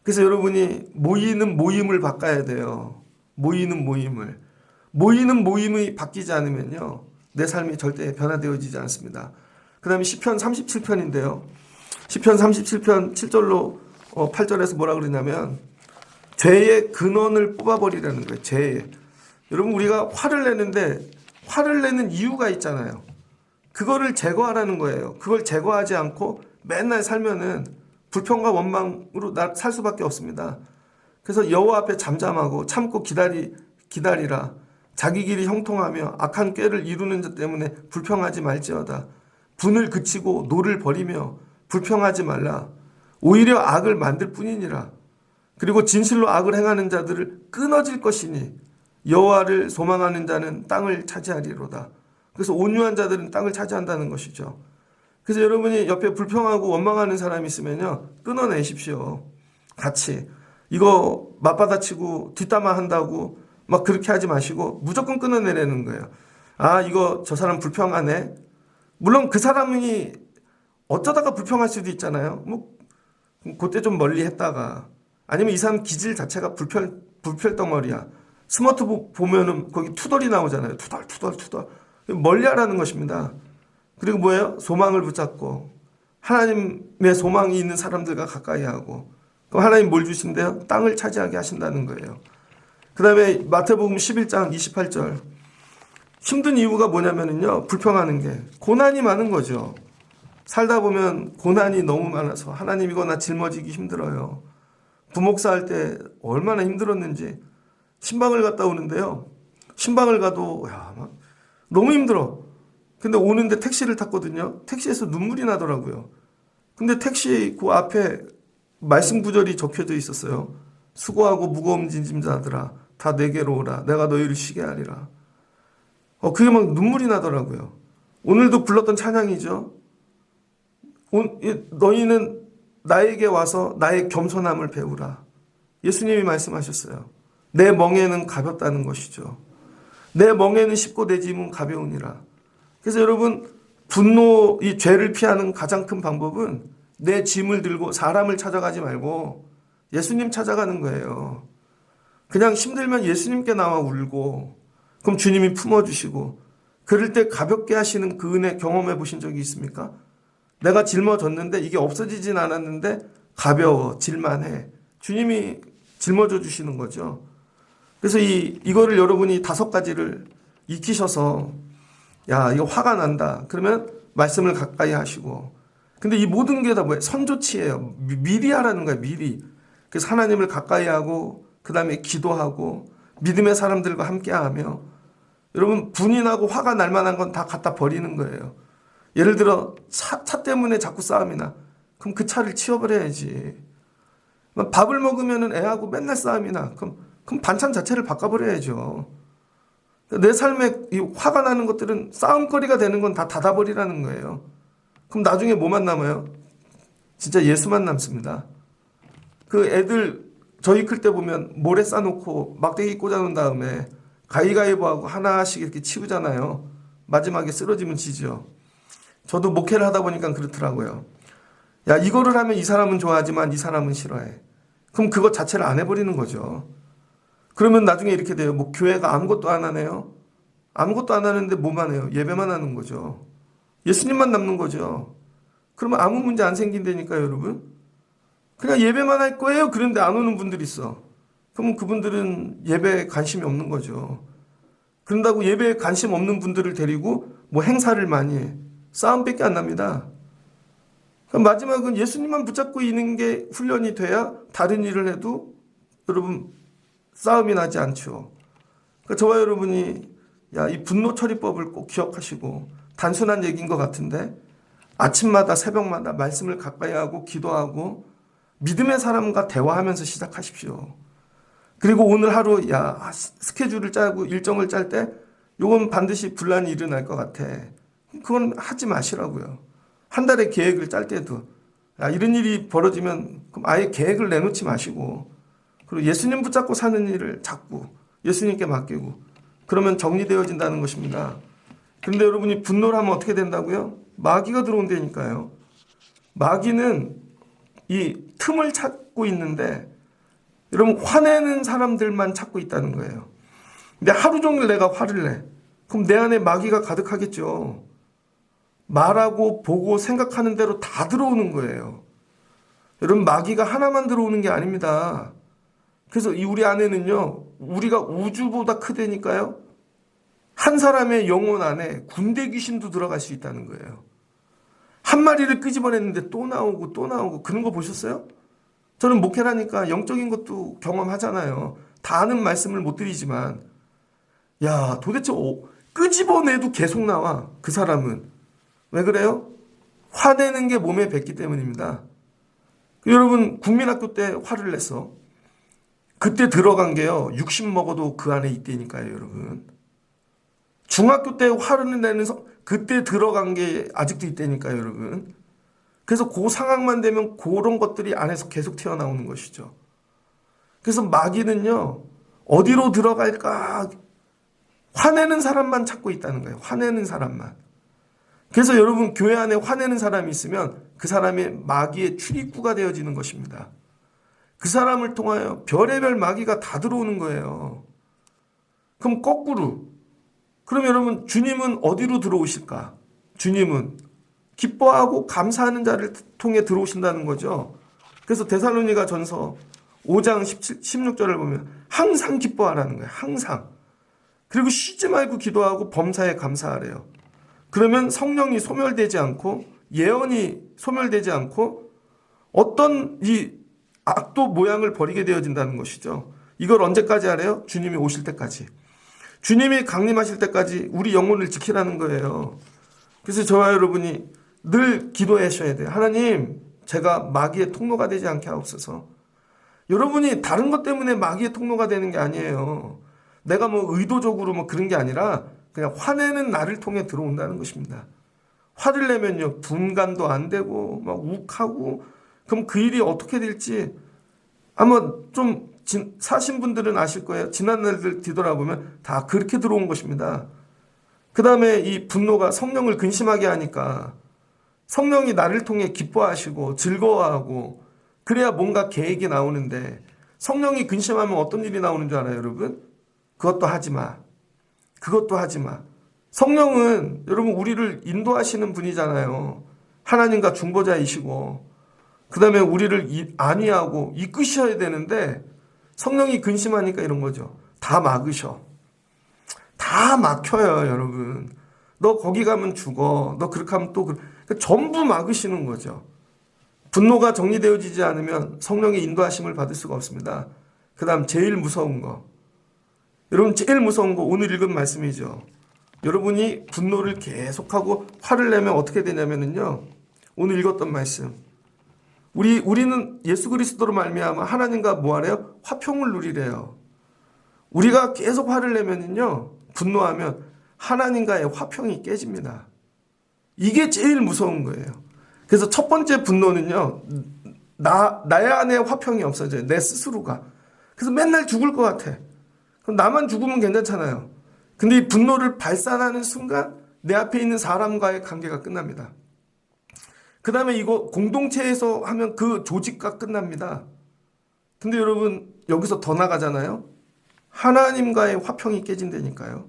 그래서 여러분이 모이는 모임을 바꿔야 돼요. 모이는 모임이 바뀌지 않으면요, 내 삶이 절대 변화되어지지 않습니다. 그 다음에 시편 37편인데요. 시편 37편 7절로 8절에서 뭐라 그러냐면 죄의 근원을 뽑아버리라는 거예요. 죄의. 여러분 우리가 화를 내는데 화를 내는 이유가 있잖아요. 그거를 제거하라는 거예요. 그걸 제거하지 않고 맨날 살면은 불평과 원망으로 살 수밖에 없습니다. 그래서 여호와 앞에 잠잠하고 참고 기다리라. 자기 길이 형통하며 악한 꾀를 이루는 자 때문에 불평하지 말지어다. 분을 그치고 노를 버리며 불평하지 말라. 오히려 악을 만들 뿐이니라. 그리고 진실로 악을 행하는 자들을 끊어질 것이니 여호와를 소망하는 자는 땅을 차지하리로다. 그래서 온유한 자들은 땅을 차지한다는 것이죠. 그래서 여러분이 옆에 불평하고 원망하는 사람이 있으면요, 끊어내십시오. 같이. 이거 맞받아치고 뒷담화 한다고 막 그렇게 하지 마시고 무조건 끊어내라는 거예요. 아, 이거 저 사람 불평하네. 물론 그 사람이 어쩌다가 불평할 수도 있잖아요. 뭐 그때 좀 멀리 했다가, 아니면 이 사람 기질 자체가 불평덩어리야. 스마트 보면은 거기 투덜이 나오잖아요. 투덜. 멀리 하라는 것입니다. 그리고 뭐예요? 소망을 붙잡고 하나님의 소망이 있는 사람들과 가까이 하고, 그럼 하나님 뭘 주신대요? 땅을 차지하게 하신다는 거예요. 그 다음에 마태복음 11장 28절. 힘든 이유가 뭐냐면요, 불평하는 게 고난이 많은 거죠. 살다 보면 고난이 너무 많아서 하나님 이거 나 짊어지기 힘들어요. 부목사 할 때 얼마나 힘들었는지 신방을 갔다 오는데요. 신방을 가도 막 너무 힘들어. 근데 오는데 택시를 탔거든요. 택시에서 눈물이 나더라고요. 근데 택시 그 앞에 말씀 구절이 적혀져 있었어요. 수고하고 무거운 짐진 자들아 다 내게로 오라. 내가 너희를 쉬게 하리라. 그게 막 눈물이 나더라고요. 오늘도 불렀던 찬양이죠. 너희는 나에게 와서 나의 겸손함을 배우라. 예수님이 말씀하셨어요. 내 멍에는 가볍다는 것이죠. 내 멍에는 쉽고 내 짐은 가벼우니라. 그래서 여러분, 분노, 이 죄를 피하는 가장 큰 방법은 내 짐을 들고 사람을 찾아가지 말고 예수님 찾아가는 거예요. 그냥 힘들면 예수님께 나와 울고, 그럼 주님이 품어주시고, 그럴 때 가볍게 하시는 그 은혜 경험해 보신 적이 있습니까? 내가 짊어졌는데 이게 없어지진 않았는데 가벼워, 질만해. 주님이 짊어져 주시는 거죠. 그래서 이거를 여러분이 5가지를 익히셔서, 야, 이거 화가 난다. 그러면 말씀을 가까이 하시고. 근데 이 모든 게 다 뭐예요? 선조치예요. 미리 하라는 거예요, 미리. 그래서 하나님을 가까이 하고, 그 다음에 기도하고, 믿음의 사람들과 함께 하며, 여러분, 분이 나고 화가 날 만한 건 다 갖다 버리는 거예요. 예를 들어, 차 때문에 자꾸 싸움이 나. 그럼 그 차를 치워버려야지. 밥을 먹으면 애하고 맨날 싸움이 나. 그럼 반찬 자체를 바꿔버려야죠. 내 삶에 이 화가 나는 것들은 싸움거리가 되는 건 다 닫아버리라는 거예요. 그럼 나중에 뭐만 남아요? 진짜 예수만 남습니다. 그 애들 저희 클 때 보면 모래 싸놓고 막대기 꽂아놓은 다음에 가위가위보하고 하나씩 이렇게 치우잖아요. 마지막에 쓰러지면 지죠. 저도 목회를 하다 보니까 그렇더라고요. 야, 이거를 하면 이 사람은 좋아하지만 이 사람은 싫어해. 그럼 그것 자체를 안 해버리는 거죠. 그러면 나중에 이렇게 돼요. 뭐 교회가 아무것도 안 하네요. 아무것도 안 하는데 뭐만 해요? 예배만 하는 거죠. 예수님만 남는 거죠. 그러면 아무 문제 안 생긴다니까요, 여러분. 그냥 예배만 할 거예요. 그런데 안 오는 분들이 있어. 그러면 그분들은 예배에 관심이 없는 거죠. 그런다고 예배에 관심 없는 분들을 데리고 뭐 행사를 많이 해. 싸움밖에 안 납니다. 그럼 마지막은 예수님만 붙잡고 있는 게 훈련이 돼야 다른 일을 해도 여러분 싸움이 나지 않죠. 그러니까 저와 여러분이 이 분노 처리법을 꼭 기억하시고, 단순한 얘기인 것 같은데 아침마다 새벽마다 말씀을 가까이 하고 기도하고 믿음의 사람과 대화하면서 시작하십시오. 그리고 오늘 하루 스케줄을 짜고 일정을 짤 때 요건 반드시 분란이 일어날 것 같아. 그건 하지 마시라고요. 한 달에 계획을 짤 때도 이런 일이 벌어지면 그럼 아예 계획을 내놓지 마시고, 그리고 예수님 붙잡고 사는 일을 자꾸 예수님께 맡기고, 그러면 정리되어진다는 것입니다. 그런데 여러분이 분노를 하면 어떻게 된다고요? 마귀가 들어온다니까요. 마귀는 이 틈을 찾고 있는데, 여러분 화내는 사람들만 찾고 있다는 거예요. 근데 하루 종일 내가 화를 내. 그럼 내 안에 마귀가 가득하겠죠. 말하고 보고 생각하는 대로 다 들어오는 거예요. 여러분 마귀가 하나만 들어오는 게 아닙니다. 그래서 이 우리 안에는요, 우리가 우주보다 크다니까요. 한 사람의 영혼 안에 군대 귀신도 들어갈 수 있다는 거예요. 한 마리를 끄집어냈는데 또 나오고 또 나오고, 그런 거 보셨어요? 저는 목회라니까 영적인 것도 경험하잖아요. 다 아는 말씀을 못 드리지만, 야, 도대체 끄집어내도 계속 나와. 그 사람은 왜 그래요? 화내는 게 몸에 뱄기 때문입니다. 여러분 국민학교 때 화를 냈어. 그때 들어간 게요, 60 먹어도 그 안에 있다니까요. 여러분 중학교 때 화를 내는 그때 들어간 게 아직도 있다니까요. 여러분 그래서 그 상황만 되면 그런 것들이 안에서 계속 튀어나오는 것이죠. 그래서 마귀는요, 어디로 들어갈까, 화내는 사람만 찾고 있다는 거예요. 화내는 사람만. 그래서 여러분 교회 안에 화내는 사람이 있으면 그 사람이 마귀의 출입구가 되어지는 것입니다. 그 사람을 통하여 별의별 마귀가 다 들어오는 거예요. 그럼 거꾸로, 그럼 여러분 주님은 어디로 들어오실까? 주님은 기뻐하고 감사하는 자를 통해 들어오신다는 거죠. 그래서 데살로니가 전서 5장 16절을 보면 항상 기뻐하라는 거예요. 항상. 그리고 쉬지 말고 기도하고 범사에 감사하래요. 그러면 성령이 소멸되지 않고 예언이 소멸되지 않고 어떤 이 악도 모양을 버리게 되어진다는 것이죠. 이걸 언제까지 하래요? 주님이 오실 때까지. 주님이 강림하실 때까지 우리 영혼을 지키라는 거예요. 그래서 저와 여러분이 늘 기도하셔야 돼요. 하나님, 제가 마귀의 통로가 되지 않게 하옵소서. 여러분이 다른 것 때문에 마귀의 통로가 되는 게 아니에요. 내가 뭐 의도적으로 뭐 그런 게 아니라 그냥 화내는 나를 통해 들어온다는 것입니다. 화를 내면요, 분간도 안 되고 막 욱하고, 그럼 그 일이 어떻게 될지 아마 좀 사신 분들은 아실 거예요. 지난 날들 뒤돌아보면 다 그렇게 들어온 것입니다. 그 다음에 이 분노가 성령을 근심하게 하니까 성령이 나를 통해 기뻐하시고 즐거워하고 그래야 뭔가 계획이 나오는데, 성령이 근심하면 어떤 일이 나오는 줄 알아요, 여러분? 그것도 하지 마. 그것도 하지 마. 성령은 여러분 우리를 인도하시는 분이잖아요. 하나님과 중보자이시고, 그 다음에 우리를 안위하고 이끄셔야 되는데 성령이 근심하니까 이런 거죠. 다 막으셔. 다 막혀요, 여러분. 너 거기 가면 죽어. 너 그렇게 하면 또 그러니까 전부 막으시는 거죠. 분노가 정리되어지지 않으면 성령의 인도하심을 받을 수가 없습니다. 그 다음 제일 무서운 거. 여러분 제일 무서운 거 오늘 읽은 말씀이죠. 여러분이 분노를 계속하고 화를 내면 어떻게 되냐면요, 오늘 읽었던 말씀. 우리는 예수 그리스도로 말미암아 하나님과 뭐하래요? 화평을 누리래요. 우리가 계속 화를 내면요, 분노하면 하나님과의 화평이 깨집니다. 이게 제일 무서운 거예요. 그래서 첫 번째 분노는요, 나의 안에 화평이 없어져요. 내 스스로가. 그래서 맨날 죽을 것 같아. 그럼 나만 죽으면 괜찮잖아요. 근데 이 분노를 발산하는 순간 내 앞에 있는 사람과의 관계가 끝납니다. 그 다음에 이거 공동체에서 하면 그 조직과 끝납니다. 근데 여러분 여기서 더 나가잖아요. 하나님과의 화평이 깨진다니까요.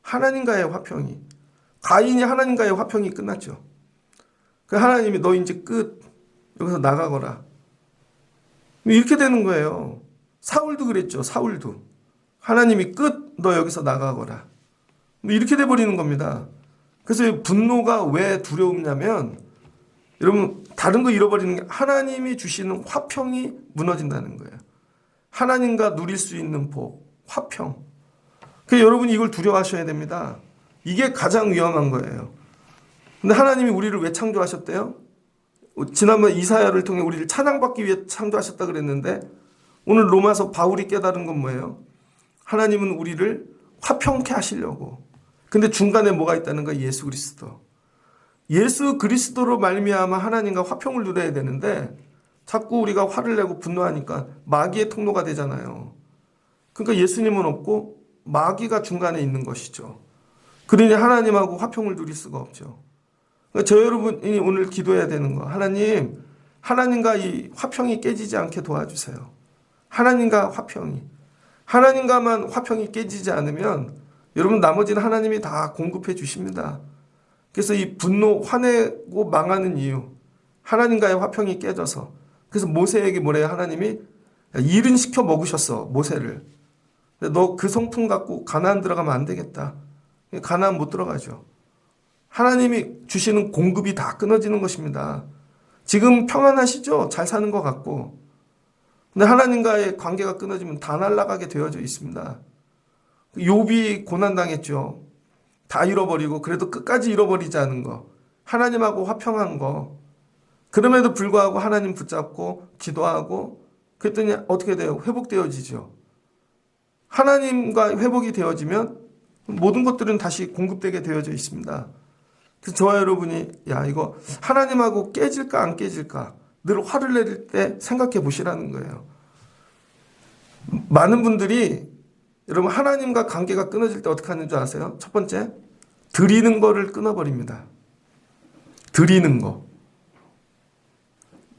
하나님과의 화평이. 가인이 하나님과의 화평이 끝났죠. 그 하나님이 너 이제 끝. 여기서 나가거라. 이렇게 되는 거예요. 사울도 그랬죠. 사울도. 하나님이 끝. 너 여기서 나가거라. 이렇게 돼버리는 겁니다. 그래서 분노가 왜 두려움냐면, 여러분 다른 거 잃어버리는 게 하나님이 주시는 화평이 무너진다는 거예요. 하나님과 누릴 수 있는 복, 화평. 그래서 여러분이 이걸 두려워하셔야 됩니다. 이게 가장 위험한 거예요. 근데 하나님이 우리를 왜 창조하셨대요? 지난번 이사야를 통해 우리를 찬양받기 위해 창조하셨다 그랬는데, 오늘 로마서 바울이 깨달은 건 뭐예요? 하나님은 우리를 화평케 하시려고, 근데 중간에 뭐가 있다는 거야? 예수 그리스도. 예수 그리스도로 말미암아 하나님과 화평을 누려야 되는데 자꾸 우리가 화를 내고 분노하니까 마귀의 통로가 되잖아요. 그러니까 예수님은 없고 마귀가 중간에 있는 것이죠. 그러니 하나님하고 화평을 누릴 수가 없죠. 그러니까 저 여러분이 오늘 기도해야 되는 거, 하나님, 하나님과 이 화평이 깨지지 않게 도와주세요. 하나님과 화평이. 하나님과만 화평이 깨지지 않으면 여러분 나머지는 하나님이 다 공급해 주십니다. 그래서 이 분노, 화내고 망하는 이유, 하나님과의 화평이 깨져서. 그래서 모세에게 뭐래요? 하나님이 일은 시켜 먹으셨어, 모세를. 너 그 성품 갖고 가나안 들어가면 안 되겠다. 가나안 못 들어가죠. 하나님이 주시는 공급이 다 끊어지는 것입니다. 지금 평안하시죠? 잘 사는 것 같고. 근데 하나님과의 관계가 끊어지면 다 날아가게 되어져 있습니다. 욥이 고난당했죠. 다 잃어버리고 그래도 끝까지 잃어버리지 않은 거. 하나님하고 화평한 거. 그럼에도 불구하고 하나님 붙잡고 기도하고 그랬더니 어떻게 돼요? 회복되어지죠. 하나님과 회복이 되어지면 모든 것들은 다시 공급되게 되어져 있습니다. 그래서 저와 여러분이 야 이거 하나님하고 깨질까 안 깨질까 늘 화를 내릴 때 생각해 보시라는 거예요. 많은 분들이 여러분 하나님과 관계가 끊어질 때 어떻게 하는 줄 아세요? 첫 번째, 드리는 거를 끊어버립니다. 드리는 거.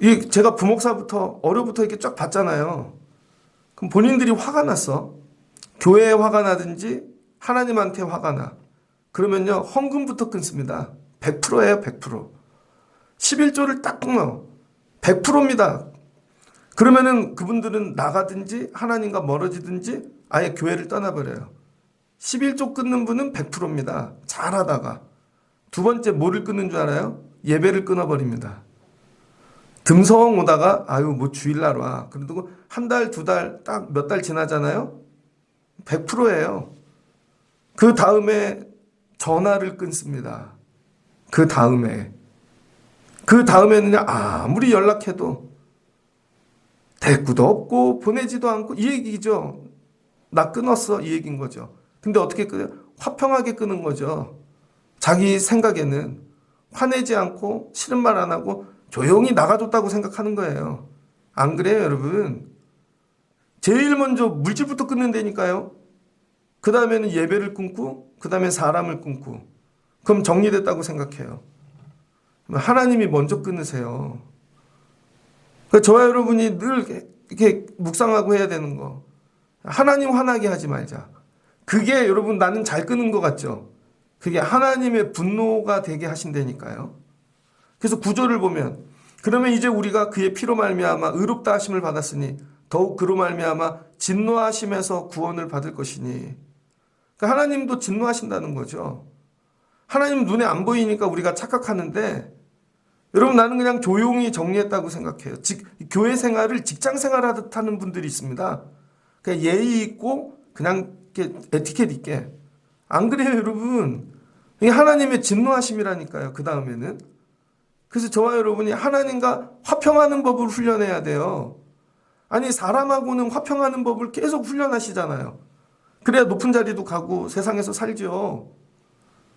이 제가 부목사부터 어려부터 이렇게 쫙 봤잖아요. 그럼 본인들이 화가 났어. 교회에 화가 나든지 하나님한테 화가 나. 그러면요 헌금부터 끊습니다. 100%예요. 100%. 11조를 딱 끊어. 100%입니다. 그러면은 그분들은 나가든지 하나님과 멀어지든지 아예 교회를 떠나버려요. 11조 끊는 분은 100%입니다. 잘하다가. 두 번째 뭐를 끊는 줄 알아요? 예배를 끊어버립니다. 듬성 오다가 아유 뭐 주일날 와. 그래도 한 달, 두 달, 딱 몇 달 지나잖아요. 100%예요. 그 다음에 전화를 끊습니다. 그 다음에는 아무리 연락해도 대꾸도 없고 보내지도 않고 이 얘기죠. 나 끊었어 이 얘기인 거죠. 근데 어떻게 끊어요? 화평하게 끊은 거죠. 자기 생각에는 화내지 않고 싫은 말 안 하고 조용히 나가줬다고 생각하는 거예요. 안 그래요 여러분? 제일 먼저 물질부터 끊는다니까요. 그 다음에는 예배를 끊고 그 다음에 사람을 끊고 그럼 정리됐다고 생각해요. 하나님이 먼저 끊으세요. 그러니까 저와 여러분이 늘 이렇게 묵상하고 해야 되는 거. 하나님 화나게 하지 말자. 그게 여러분 나는 잘 끊은 것 같죠? 그게 하나님의 분노가 되게 하신다니까요. 그래서 구절을 보면 그러면 이제 우리가 그의 피로 말미암아 의롭다 하심을 받았으니 더욱 그로 말미암아 진노하심에서 구원을 받을 것이니. 그러니까 하나님도 진노하신다는 거죠. 하나님 눈에 안 보이니까 우리가 착각하는데 여러분 나는 그냥 조용히 정리했다고 생각해요. 교회 생활을 직장 생활하듯 하는 분들이 있습니다. 그냥 예의 있고 그냥 이렇게 에티켓 있게. 안 그래요 여러분? 이게 하나님의 진노하심이라니까요. 그 다음에는. 그래서 저와 여러분이 하나님과 화평하는 법을 훈련해야 돼요. 아니 사람하고는 화평하는 법을 계속 훈련하시잖아요. 그래야 높은 자리도 가고 세상에서 살죠.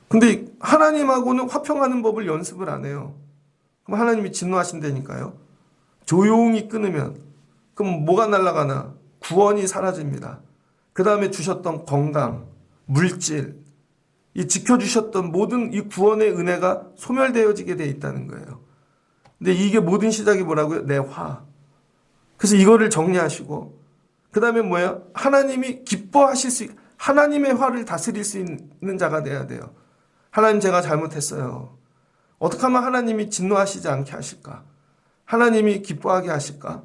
근데 하나님하고는 화평하는 법을 연습을 안 해요. 그럼 하나님이 진노하신다니까요. 조용히 끊으면 그럼 뭐가 날아가나? 구원이 사라집니다. 그 다음에 주셨던 건강, 물질, 이 지켜주셨던 모든 이 구원의 은혜가 소멸되어지게 돼 있다는 거예요. 근데 이게 모든 시작이 뭐라고요? 내 화. 그래서 이거를 정리하시고 그 다음에 뭐예요? 하나님이 기뻐하실 수 하나님의 화를 다스릴 수 있는 자가 돼야 돼요. 하나님 제가 잘못했어요. 어떻게 하면 하나님이 진노하시지 않게 하실까? 하나님이 기뻐하게 하실까?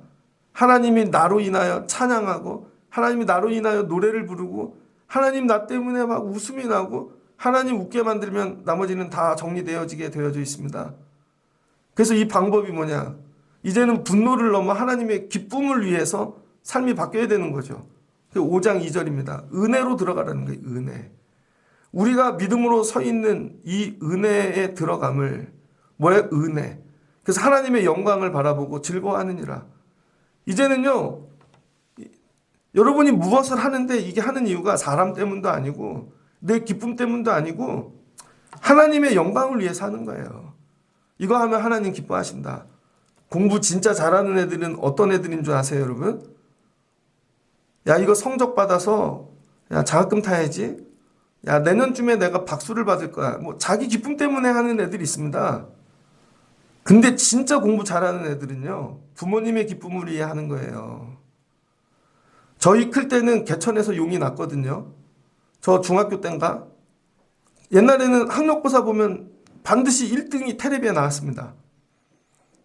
하나님이 나로 인하여 찬양하고 하나님이 나로 인하여 노래를 부르고 하나님 나 때문에 막 웃음이 나고 하나님 웃게 만들면 나머지는 다 정리되어지게 되어져 있습니다. 그래서 이 방법이 뭐냐? 이제는 분노를 넘어 하나님의 기쁨을 위해서 삶이 바뀌어야 되는 거죠. 5장 2절입니다. 은혜로 들어가라는 거예요. 은혜. 우리가 믿음으로 서 있는 이 은혜에 들어감을 뭐예요? 은혜. 그래서 하나님의 영광을 바라보고 즐거워하느니라. 이제는요. 여러분이 무엇을 하는데 이게 하는 이유가 사람 때문도 아니고 내 기쁨 때문도 아니고 하나님의 영광을 위해 사는 거예요. 이거 하면 하나님 기뻐하신다. 공부 진짜 잘하는 애들은 어떤 애들인 줄 아세요, 여러분? 야, 이거 성적 받아서 야, 장학금 타야지. 야, 내년쯤에 내가 박수를 받을 거야. 뭐 자기 기쁨 때문에 하는 애들이 있습니다. 근데 진짜 공부 잘하는 애들은요, 부모님의 기쁨을 위해 하는 거예요. 저희 클 때는 개천에서 용이 났거든요. 저 중학교 때인가? 옛날에는 학력고사 보면 반드시 1등이 텔레비에 나왔습니다.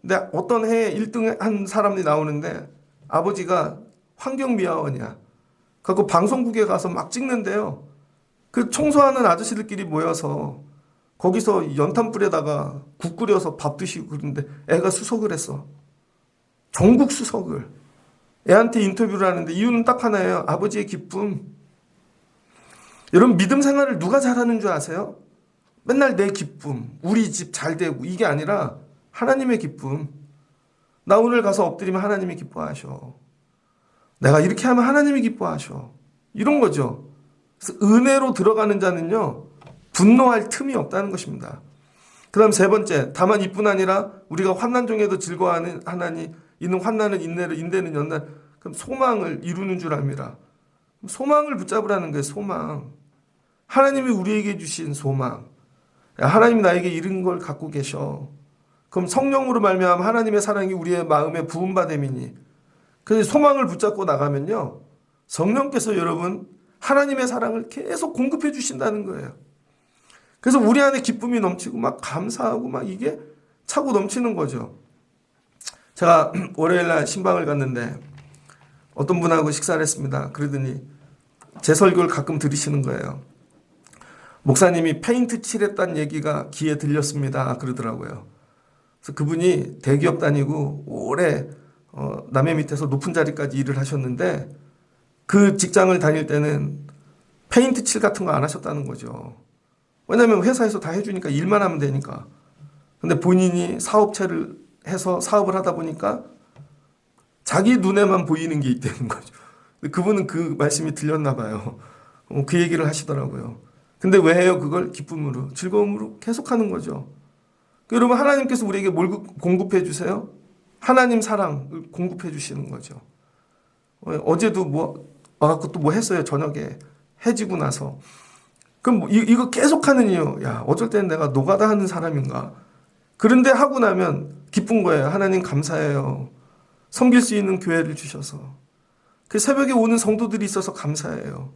근데 어떤 해에 1등 한 사람이 나오는데 아버지가 환경미화원이야. 그래서 방송국에 가서 막 찍는데요. 그 청소하는 아저씨들끼리 모여서 거기서 연탄불에다가 국 끓여서 밥 드시고 그러는데 애가 수석을 했어. 전국 수석을. 애한테 인터뷰를 하는데 이유는 딱 하나예요. 아버지의 기쁨. 여러분 믿음 생활을 누가 잘하는 줄 아세요? 맨날 내 기쁨, 우리 집 잘 되고 이게 아니라 하나님의 기쁨. 나 오늘 가서 엎드리면 하나님이 기뻐하셔. 내가 이렇게 하면 하나님이 기뻐하셔. 이런 거죠. 그래서 은혜로 들어가는 자는요, 분노할 틈이 없다는 것입니다. 그 다음 세 번째, 다만 이뿐 아니라 우리가 환난 중에도 즐거워하는 하나니 이는 환난은 인내를 인대는 연단. 그럼 소망을 이루는 줄 압니다. 소망을 붙잡으라는 거예요. 소망. 하나님이 우리에게 주신 소망. 하나님이 나에게 이런 걸 갖고 계셔. 그럼 성령으로 말미암아 하나님의 사랑이 우리의 마음에 부음받음이니. 그래서 소망을 붙잡고 나가면요, 성령께서 여러분 하나님의 사랑을 계속 공급해 주신다는 거예요. 그래서 우리 안에 기쁨이 넘치고 막 감사하고 막 이게 차고 넘치는 거죠. 제가 월요일날 신방을 갔는데 어떤 분하고 식사를 했습니다. 그러더니 제 설교를 가끔 들으시는 거예요. 목사님이 페인트 칠했다는 얘기가 귀에 들렸습니다. 그러더라고요. 그래서 그분이 대기업 다니고 오래 남의 밑에서 높은 자리까지 일을 하셨는데 그 직장을 다닐 때는 페인트 칠 같은 거 안 하셨다는 거죠. 왜냐하면 회사에서 다 해주니까 일만 하면 되니까. 근데 본인이 사업체를 해서 사업을 하다 보니까 자기 눈에만 보이는 게 있다는 거죠. 그분은 그 말씀이 들렸나 봐요. 그 얘기를 하시더라고요. 근데 왜 해요? 그걸 기쁨으로, 즐거움으로 계속하는 거죠. 여러분 하나님께서 우리에게 뭘 공급해 주세요? 하나님 사랑을 공급해 주시는 거죠. 어제도 와갖고 또 뭐 했어요. 저녁에 해지고 나서. 그럼 이거 계속하는 이유. 야, 어쩔 때는 내가 노가다 하는 사람인가? 그런데 하고 나면 기쁜 거예요. 하나님 감사해요. 섬길 수 있는 교회를 주셔서. 그 새벽에 오는 성도들이 있어서 감사해요.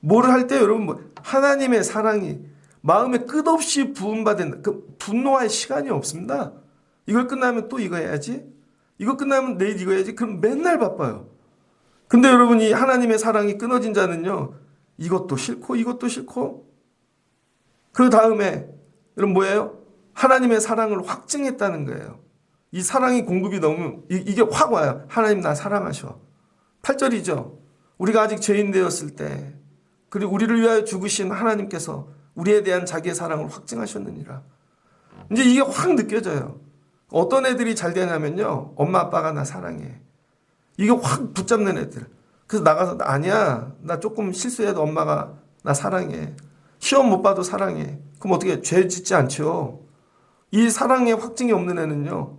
뭐를 할 때 여러분 하나님의 사랑이 마음에 끝없이 부음받은 그 분노할 시간이 없습니다. 이걸 끝나면 또 이거 해야지. 이거 끝나면 내일 이거 해야지. 그럼 맨날 바빠요. 근데 여러분 이 하나님의 사랑이 끊어진 자는요, 이것도 싫고 이것도 싫고 그 다음에 여러분 뭐예요? 하나님의 사랑을 확증했다는 거예요. 이 사랑이 공급이 너무 이게 확 와요. 하나님 나 사랑하셔. 8절이죠. 우리가 아직 죄인 되었을 때 그리고 우리를 위하여 죽으신 하나님께서 우리에 대한 자기의 사랑을 확증하셨느니라. 이제 이게 확 느껴져요. 어떤 애들이 잘 되냐면요, 엄마 아빠가 나 사랑해. 이게 확 붙잡는 애들. 그래서 나가서 아니야, 나 조금 실수해도 엄마가 나 사랑해. 시험 못 봐도 사랑해. 그럼 어떻게 죄 짓지 않죠? 이 사랑의 확증이 없는 애는요,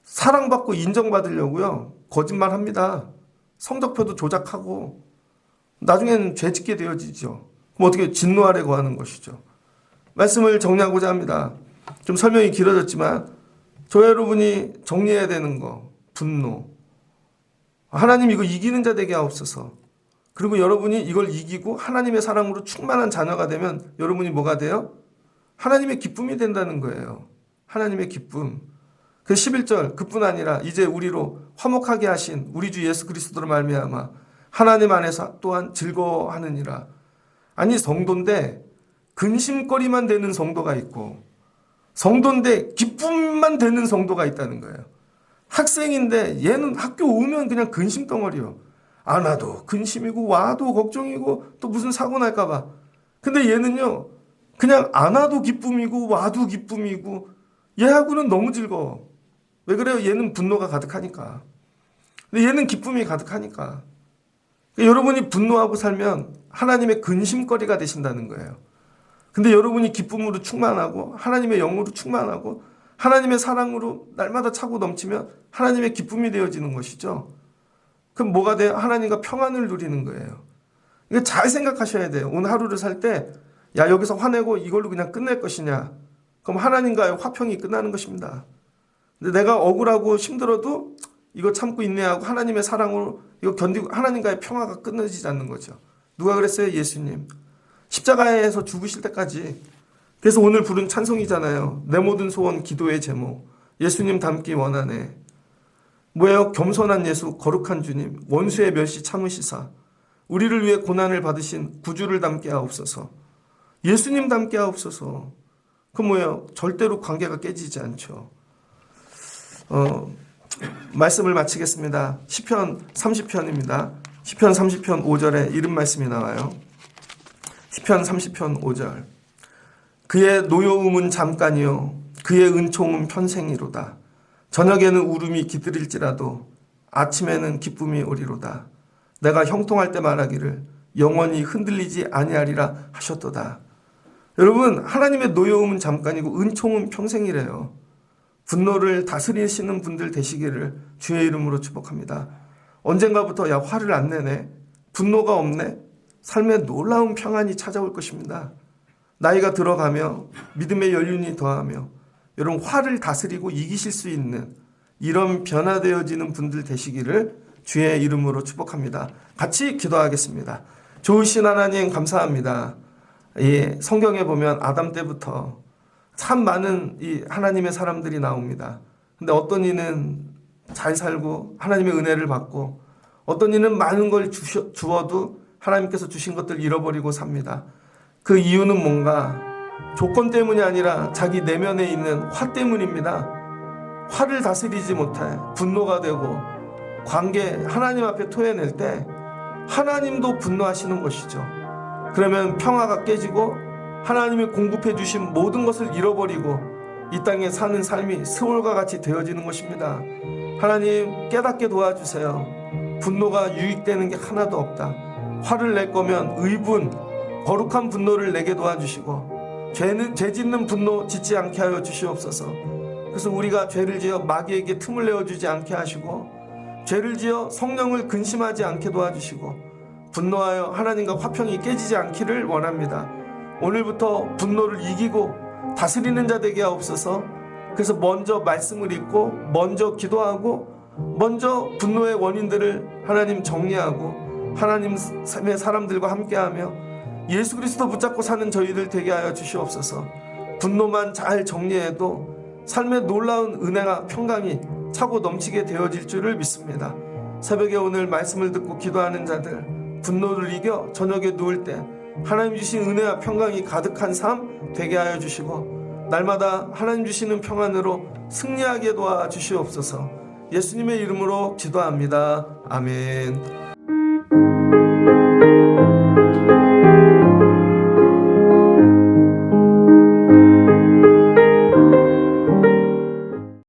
사랑받고 인정받으려고요 거짓말합니다. 성적표도 조작하고 나중에는 죄 짓게 되어지죠. 그럼 어떻게 진노 아래 거하는 것이죠. 말씀을 정리하고자 합니다. 좀 설명이 길어졌지만 저 여러분이 정리해야 되는 거, 분노. 하나님 이거 이기는 자 되게 하옵소서. 그리고 여러분이 이걸 이기고 하나님의 사랑으로 충만한 자녀가 되면 여러분이 뭐가 돼요? 하나님의 기쁨이 된다는 거예요. 하나님의 기쁨. 그 11절 그뿐 아니라 이제 우리로 화목하게 하신 우리 주 예수 그리스도로 말미암아 하나님 안에서 또한 즐거워하느니라. 아니 성도인데 근심거리만 되는 성도가 있고 성도인데 기쁨만 되는 성도가 있다는 거예요. 학생인데 얘는 학교 오면 그냥 근심덩어리요. 안 와도 근심이고 와도 걱정이고 또 무슨 사고 날까 봐. 근데 얘는요 그냥 안 와도 기쁨이고 와도 기쁨이고 얘하고는 너무 즐거워. 왜 그래요? 얘는 분노가 가득하니까. 근데 얘는 기쁨이 가득하니까. 여러분이 분노하고 살면 하나님의 근심거리가 되신다는 거예요. 근데 여러분이 기쁨으로 충만하고 하나님의 영으로 충만하고 하나님의 사랑으로 날마다 차고 넘치면 하나님의 기쁨이 되어지는 것이죠. 그럼 뭐가 돼요? 하나님과 평안을 누리는 거예요. 이거 잘 생각하셔야 돼요. 오늘 하루를 살 때, 야, 여기서 화내고 이걸로 그냥 끝낼 것이냐? 그럼 하나님과의 화평이 끝나는 것입니다. 근데 내가 억울하고 힘들어도 이거 참고 인내하고 하나님의 사랑으로 이거 견디고 하나님과의 평화가 끊어지지 않는 거죠. 누가 그랬어요? 예수님. 십자가에서 죽으실 때까지. 그래서 오늘 부른 찬송이잖아요. 내 모든 소원 기도의 제목. 예수님 닮기 원하네. 뭐예요? 겸손한 예수, 거룩한 주님, 원수의 멸시 참으시사 우리를 위해 고난을 받으신 구주를 닮게 하옵소서. 예수님 닮게 하옵소서. 그 뭐예요? 절대로 관계가 깨지지 않죠. 말씀을 마치겠습니다. 시편 30편입니다. 시편 30편 5절에 이런 말씀이 나와요. 시편 30편 5절. 그의 노여움은 잠깐이요 그의 은총은 편생이로다. 저녁에는 울음이 깃들일지라도 아침에는 기쁨이 오리로다. 내가 형통할 때 말하기를 영원히 흔들리지 아니하리라 하셨도다. 여러분, 하나님의 노여움은 잠깐이고 은총은 평생이래요. 분노를 다스리시는 분들 되시기를 주의 이름으로 축복합니다. 언젠가부터 야, 화를 안 내네, 분노가 없네, 삶에 놀라운 평안이 찾아올 것입니다. 나이가 들어가며 믿음의 연륜이 더하며 여러분 화를 다스리고 이기실 수 있는 이런 변화되어지는 분들 되시기를 주의 이름으로 축복합니다. 같이 기도하겠습니다. 좋으신 하나님 감사합니다. 이 성경에 보면 아담 때부터 참 많은 이 하나님의 사람들이 나옵니다. 근데 어떤 이는 잘 살고 하나님의 은혜를 받고 어떤 이는 많은 걸 주어도 하나님께서 주신 것들 잃어버리고 삽니다. 그 이유는 뭔가 조건 때문이 아니라 자기 내면에 있는 화 때문입니다. 화를 다스리지 못해 분노가 되고 관계 하나님 앞에 토해낼 때 하나님도 분노하시는 것이죠. 그러면 평화가 깨지고 하나님이 공급해 주신 모든 것을 잃어버리고 이 땅에 사는 삶이 스올과 같이 되어지는 것입니다. 하나님 깨닫게 도와주세요. 분노가 유익되는 게 하나도 없다. 화를 낼 거면 의분, 거룩한 분노를 내게 도와주시고 죄 짓는 분노 짓지 않게 하여 주시옵소서. 그래서 우리가 죄를 지어 마귀에게 틈을 내어주지 않게 하시고 죄를 지어 성령을 근심하지 않게 도와주시고 분노하여 하나님과 화평이 깨지지 않기를 원합니다. 오늘부터 분노를 이기고 다스리는 자 되게 하옵소서. 그래서 먼저 말씀을 읽고 먼저 기도하고 먼저 분노의 원인들을 하나님 정리하고 하나님의 사람들과 함께하며 예수 그리스도 붙잡고 사는 저희들 되게 하여 주시옵소서. 분노만 잘 정리해도 삶의 놀라운 은혜가 평강이 차고 넘치게 되어질 줄을 믿습니다. 새벽에 오늘 말씀을 듣고 기도하는 자들 분노를 이겨 저녁에 누울 때 하나님 주신 은혜와 평강이 가득한 삶 되게 하여 주시고 날마다 하나님 주시는 평안으로 승리하게 도와주시옵소서. 예수님의 이름으로 기도합니다. 아멘.